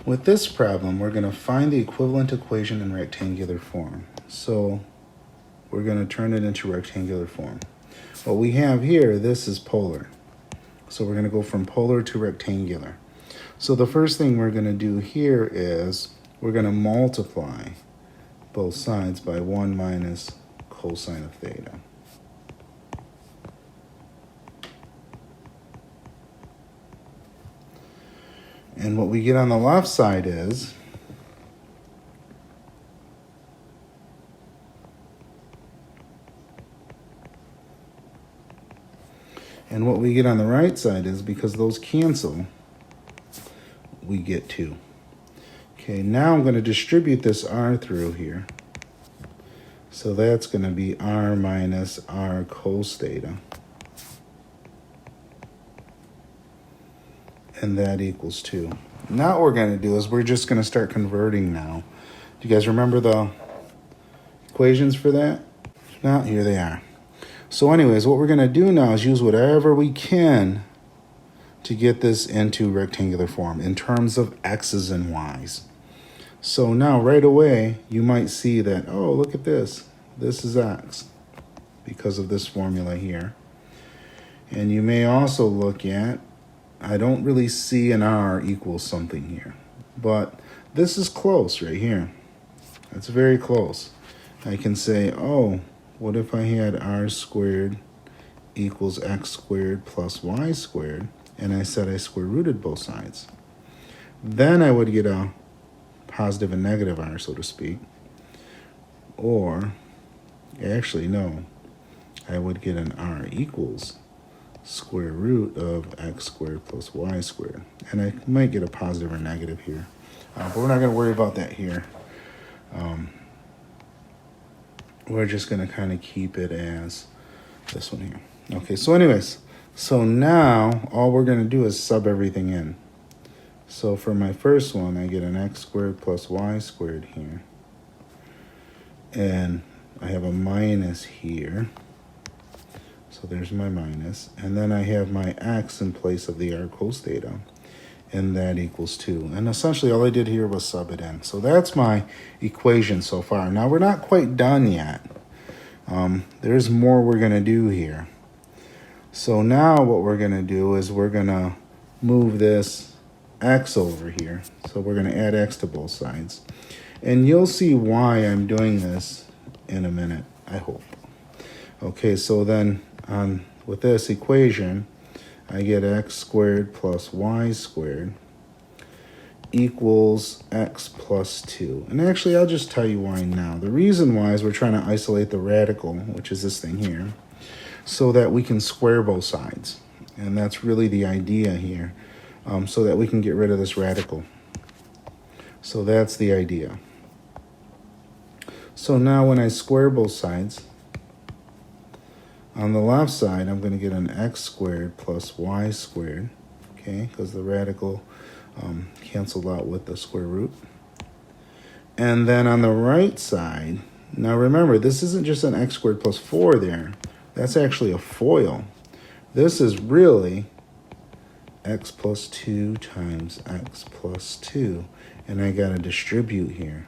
With this problem, we're going to find the equivalent equation in rectangular form. So we're going to turn it into rectangular form. What we have here, this is polar. So we're going to go from polar to rectangular. So the first thing we're going to do here is we're going to multiply both sides by 1 minus cosine of theta. And what we get on the left side is and what we get on the right side is, because those cancel, we get 2. Okay, now I'm going to distribute this r through here. So that's going to be r minus r cos theta. And that equals 2. Now what we're going to do is we're just going to start converting now. Do you guys remember the equations for that? If not, here they are. So anyways, what we're going to do now is use whatever we can to get this into rectangular form in terms of x's and y's. So now right away, you might see that, oh, look at this. This is x because of this formula here. And you may also look at, I don't really see an r equals something here, but this is close right here. That's very close. I can say, oh, what if I had r squared equals x squared plus y squared, and I said I square rooted both sides? Then I would get a positive and negative r, so to speak. Or, actually, no, I would get an r equals square root of x squared plus y squared. And I might get a positive or negative here. But we're not going to worry about that here. We're just going to kind of keep it as this one here. Okay, so anyways, so now all we're going to do is sub everything in. So for my first one, I get an x squared plus y squared here. And I have a minus here. So there's my minus. And then I have my x in place of the r cos theta. And that equals 2. And essentially all I did here was sub it in. So that's my equation so far. Now we're not quite done yet. There's more we're going to do here. So now what we're going to do is we're going to move this x over here. So we're going to add x to both sides. And you'll see why I'm doing this in a minute, I hope. Okay, so then with this equation, I get x squared plus y squared equals x plus 2. And actually, I'll just tell you why now. The reason why is we're trying to isolate the radical, which is this thing here, so that we can square both sides. And that's really the idea here, so that we can get rid of this radical. So that's the idea. So now when I square both sides, on the left side, I'm going to get an x squared plus y squared, okay, because the radical canceled out with the square root. And then on the right side, now remember, this isn't just an x squared plus 4 there. That's actually a FOIL. This is really x plus 2 times x plus 2. And I got to distribute here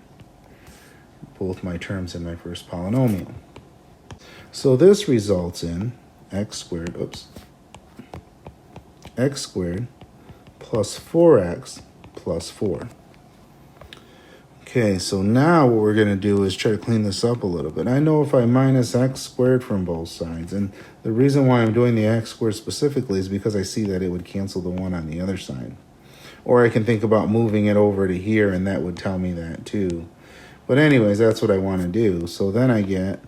both my terms in my first polynomial. So this results in x squared plus 4x plus 4. Okay, so now what we're going to do is try to clean this up a little bit. I know if I minus x squared from both sides, and the reason why I'm doing the x squared specifically is because I see that it would cancel the one on the other side. Or I can think about moving it over to here, and that would tell me that too. But anyways, that's what I want to do. So then I get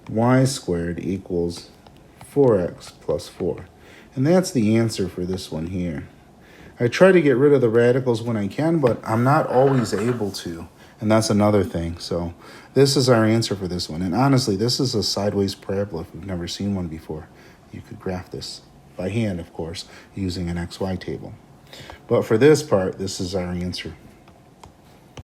y squared equals 4x plus 4. And that's the answer for this one here. I try to get rid of the radicals when I can, but I'm not always able to. And that's another thing. So this is our answer for this one. And honestly, this is a sideways parabola if you've never seen one before. You could graph this by hand, of course, using an XY table. But for this part, this is our answer.